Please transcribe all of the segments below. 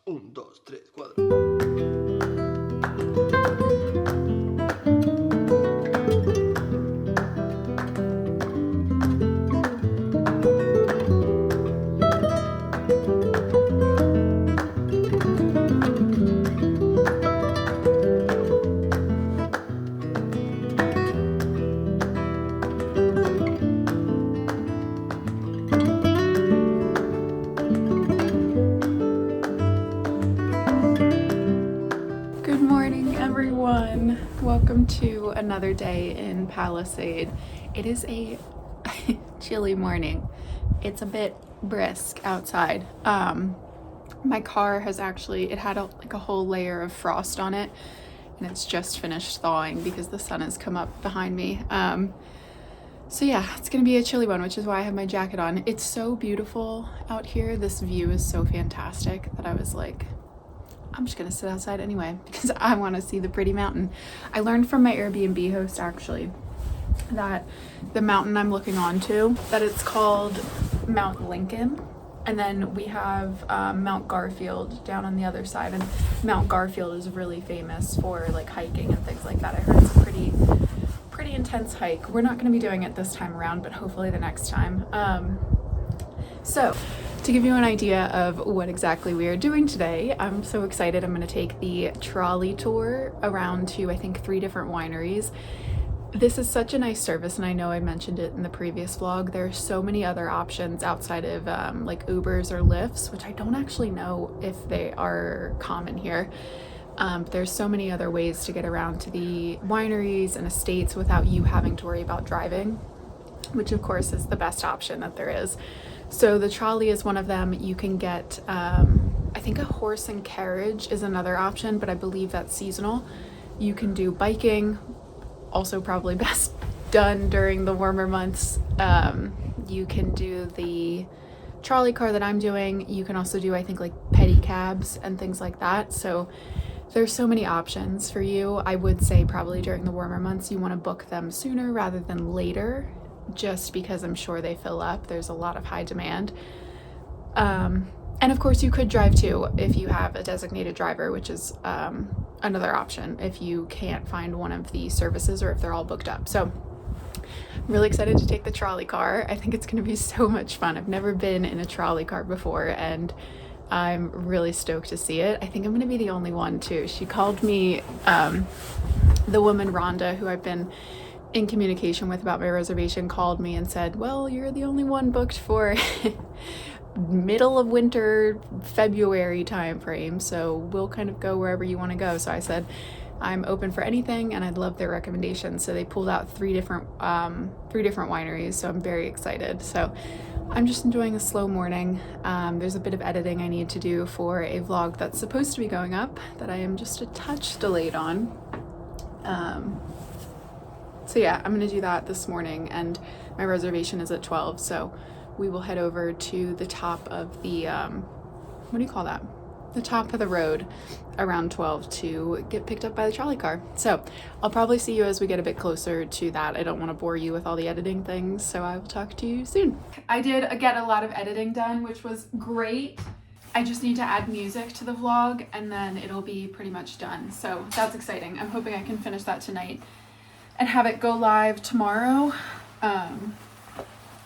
Un, dos, tres, cuatro. Good morning, everyone. Welcome to another day in Palisade. It is a chilly morning. It's a bit brisk outside. My car has actually, it had a whole layer of frost on it, and it's just finished thawing because the sun has come up behind me. So yeah, it's gonna be a chilly one, which is why I have my jacket on. It's so beautiful out here. This view is so fantastic that I was like, I'm just gonna sit outside anyway because I want to see the pretty mountain. I learned from my Airbnb host actually that the mountain I'm looking onto, that it's called Mount Lincoln, and then we have Mount Garfield down on the other side, and Mount Garfield is really famous for like hiking and things like that. I heard it's a pretty intense hike. We're not going to be doing it this time around, but hopefully the next time. So to give you an idea of what exactly we are doing today, I'm so excited. I'm going to take the trolley tour around to, I think, 3 different wineries. This is such a nice service, and I know I mentioned it in the previous vlog. There are so many other options outside of like Ubers or Lyfts, which I don't actually know if they are common here. There's so many other ways to get around to the wineries and estates without you having to worry about driving, which of course is the best option that there is. So the trolley is one of them. You can get, I think a horse and carriage is another option, but I believe that's seasonal. You can do biking, also probably best done during the warmer months. You can do the trolley car that I'm doing. You can also do, I think, like pedicabs and things like that. So there's so many options for you. I would say probably during the warmer months, you want to book them sooner rather than later, just because I'm sure they fill up. There's a lot of high demand. And of course you could drive too if you have a designated driver, which is another option if you can't find one of the services or if they're all booked up. So I'm really excited to take the trolley car. I think it's going to be so much fun. I've never been in a trolley car before, and I'm really stoked to see it. I think I'm going to be the only one too. She called me, the woman Rhonda, who I've been in communication with about my reservation, called me and said, well, you're the only one booked for middle of winter, February time frame, so we'll kind of go wherever you want to go. So I said I'm open for anything, and I'd love their recommendations. So they pulled out three different wineries, so I'm very excited. So I'm just enjoying a slow morning. There's a bit of editing I need to do for a vlog that's supposed to be going up that I am just a touch delayed on. So yeah, I'm gonna do that this morning, and my reservation is at 12, so we will head over to the top of the, what do you call that? The top of the road around 12 to get picked up by the trolley car. So I'll probably see you as we get a bit closer to that. I don't want to bore you with all the editing things, so I will talk to you soon. I did get a lot of editing done, which was great. I just need to add music to the vlog, and then it'll be pretty much done. So that's exciting. I'm hoping I can finish that tonight and have it go live tomorrow.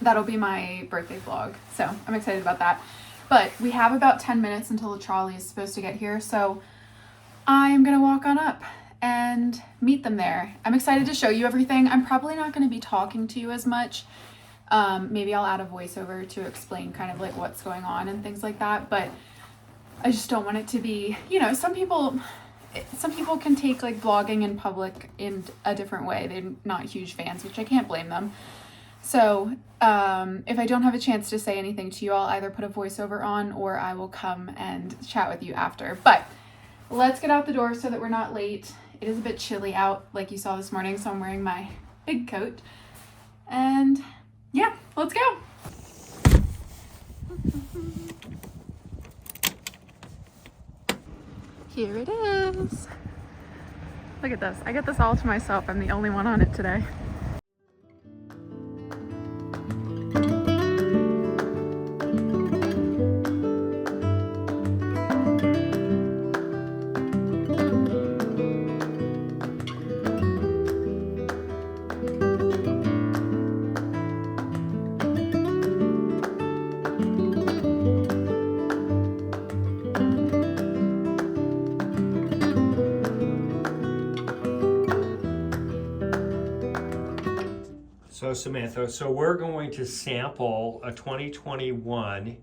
That'll be my birthday vlog, so I'm excited about that. But we have about 10 minutes until the trolley is supposed to get here, so I'm gonna walk on up and meet them there. I'm excited to show you everything. I'm probably not gonna be talking to you as much. Maybe I'll add a voiceover to explain kind of like what's going on and things like that, but I just don't want it to be, you know, some people can take like vlogging in public in a different way. They're not huge fans, which I can't blame them. So if I don't have a chance to say anything to you, I'll either put a voiceover on or I will come and chat with you after. But let's get out the door so that we're not late. It is a bit chilly out, like you saw this morning, so I'm wearing my big coat. And yeah, let's go. Here it is. Look at this. I get this all to myself. I'm the only one on it today. So Samantha, so we're going to sample a 2021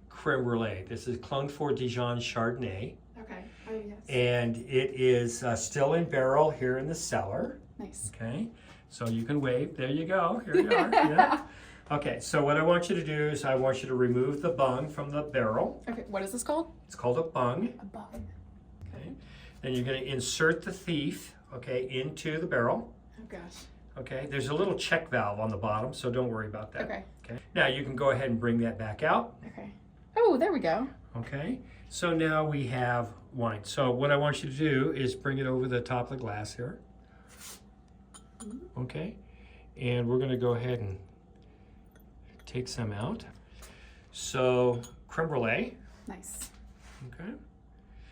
creme brulee. This is Clone 4 Dijon Chardonnay. Okay. Oh, yes. And it is still in barrel here in the cellar. Nice. Okay. So you can wave. There you go. Here you are. Yeah. Okay. So what I want you to do is I want you to remove the bung from the barrel. Okay. What is this called? It's called a bung. A bung. Okay. Then you're going to insert the thief, okay, into the barrel. Oh, gosh. Okay. There's a little check valve on the bottom, so don't worry about that. Okay. Okay. Now you can go ahead and bring that back out. Okay. Oh, there we go. Okay. So now we have wine. So what I want you to do is bring it over the top of the glass here. Okay. And we're going to go ahead and take some out. So creme brulee. Nice. Okay.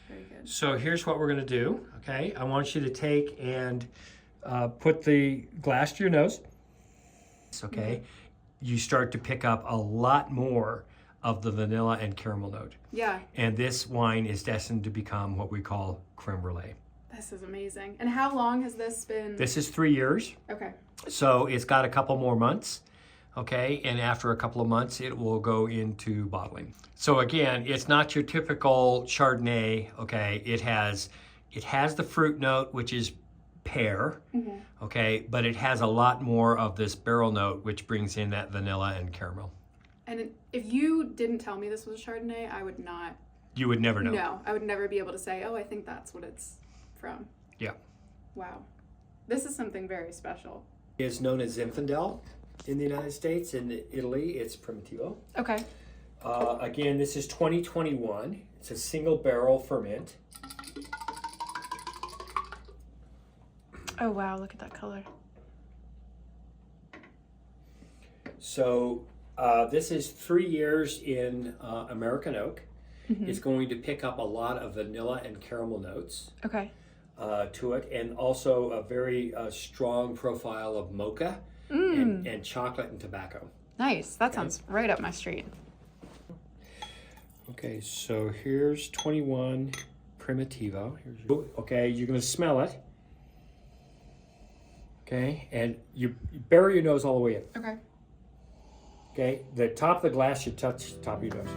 Very good. So here's what we're going to do. Okay. I want you to take and put the glass to your nose. Okay. You start to pick up a lot more of the vanilla and caramel note. Yeah. And this wine is destined to become what we call creme brulee. This is amazing. And how long has this been? This is 3 years. Okay. So it's got a couple more months. Okay. And after a couple of months, it will go into bottling. So again, it's not your typical Chardonnay. Okay. It has the fruit note, which is pear. Okay. But it has a lot more of this barrel note, which brings in that vanilla and caramel. And if you didn't tell me this was a Chardonnay, I would not. You would never know. No, I would never be able to say, oh, I think that's what it's from. Yeah. Wow. This is something very special. It's known as Zinfandel in the United States. In Italy, it's Primitivo. Okay. Again, this is 2021. It's a single barrel ferment. Oh, wow. Look at that color. So this is 3 years in American oak. It's going to pick up a lot of vanilla and caramel notes Okay. to it, and also a very strong profile of mocha and chocolate and tobacco. Nice. That sounds right up my street. Okay, so here's 21 Primitivo. Okay, you're going to smell it. Okay, and you bury your nose all the way in. Okay. Okay, the top of the glass should touch the top of your nose.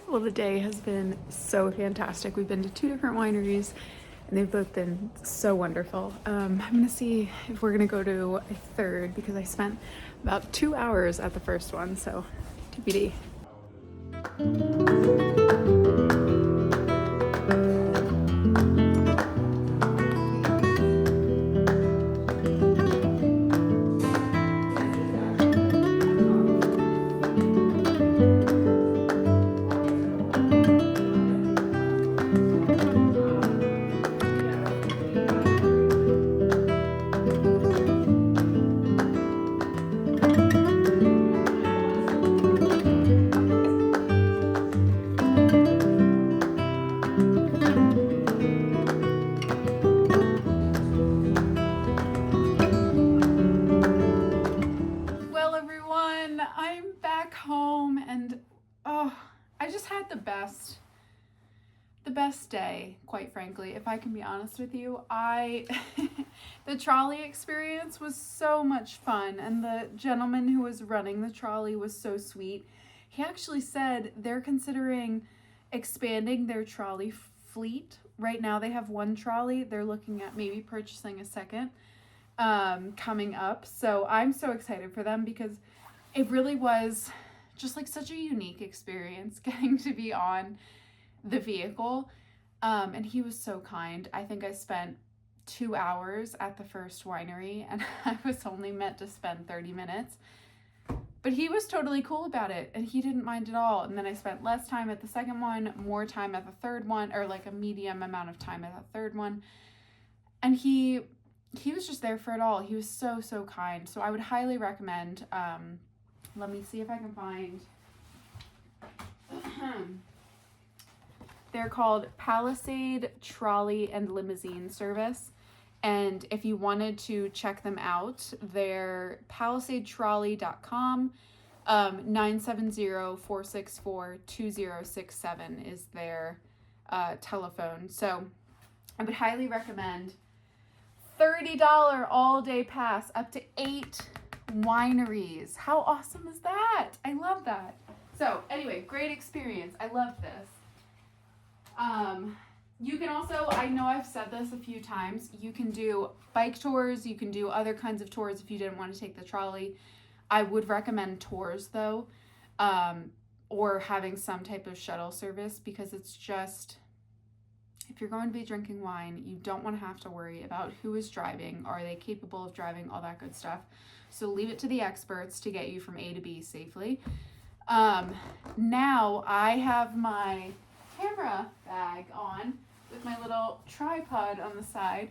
Well, the day has been so fantastic. We've been to 2 different wineries and they've both been so wonderful. I'm gonna see if we're gonna go to a third because I spent about 2 hours at the first one, so TBD. The best day, quite frankly, if I can be honest with you. The trolley experience was so much fun, and the gentleman who was running the trolley was so sweet. He actually said they're considering expanding their trolley fleet. Right now they have one trolley. They're looking at maybe purchasing a second. coming up. So I'm so excited for them because it really was just like such a unique experience getting to be on the vehicle. And he was so kind. I think I spent 2 hours at the first winery and I was only meant to spend 30 minutes. But he was totally cool about it and he didn't mind at all. And then I spent less time at the second one, more time at the third one, or like a medium amount of time at the third one. And he was just there for it all. He was so, so kind. So I would highly recommend, let me see if I can find, they're called Palisade Trolley and Limousine Service. And if you wanted to check them out, they're palisadetrolley.com. 970-464-2067 is their telephone. So I would highly recommend $30 all-day pass up to 8 wineries. How awesome is that? I love that. So anyway, great experience. I love this. You can also, I know I've said this a few times, you can do bike tours, you can do other kinds of tours if you didn't want to take the trolley. I would recommend tours though, or having some type of shuttle service, because it's just, if you're going to be drinking wine, you don't want to have to worry about who is driving, are they capable of driving, all that good stuff. So leave it to the experts to get you from A to B safely. Now I have my camera bag on with my little tripod on the side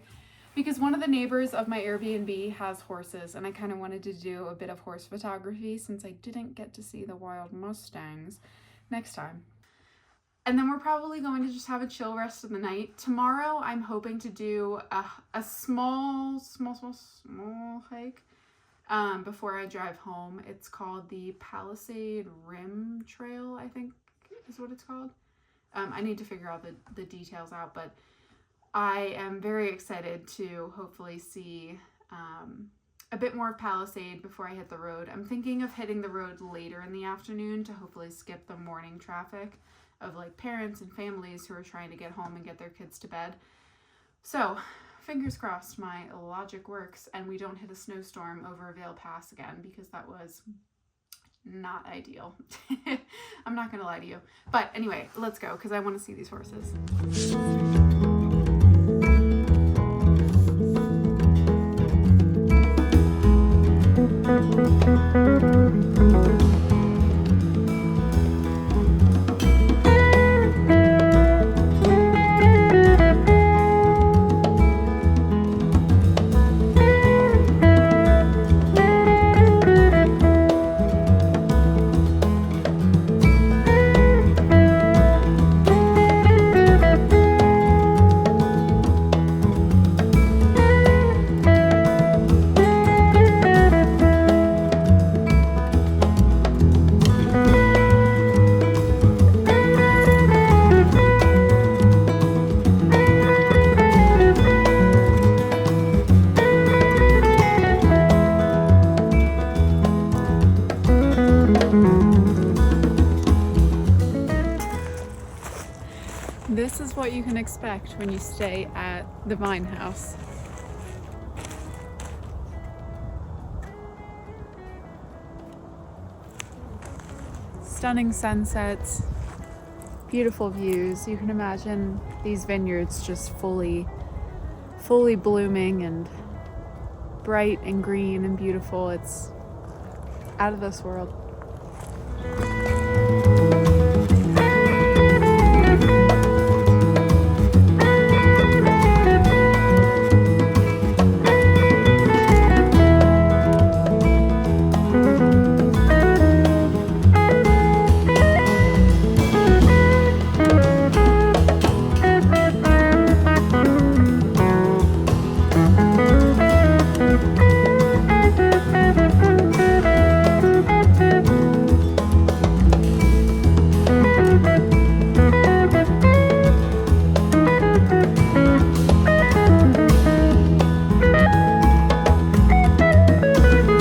because one of the neighbors of my Airbnb has horses and I kind of wanted to do a bit of horse photography since I didn't get to see the wild Mustangs next time. And then we're probably going to just have a chill rest of the night. Tomorrow I'm hoping to do a small hike before I drive home. It's called the Palisade Rim Trail, I think is what it's called. I need to figure out the details out, but I am very excited to hopefully see a bit more of Palisade before I hit the road. I'm thinking of hitting the road later in the afternoon to hopefully skip the morning traffic of like parents and families who are trying to get home and get their kids to bed. So fingers crossed my logic works and we don't hit a snowstorm over Vail Pass again, because that was not ideal. I'm not gonna lie to you. But anyway, let's go because I want to see these horses. This is what you can expect when you stay at the Vine House. Stunning sunsets, beautiful views. You can imagine these vineyards just fully blooming and bright and green and beautiful. It's out of this world.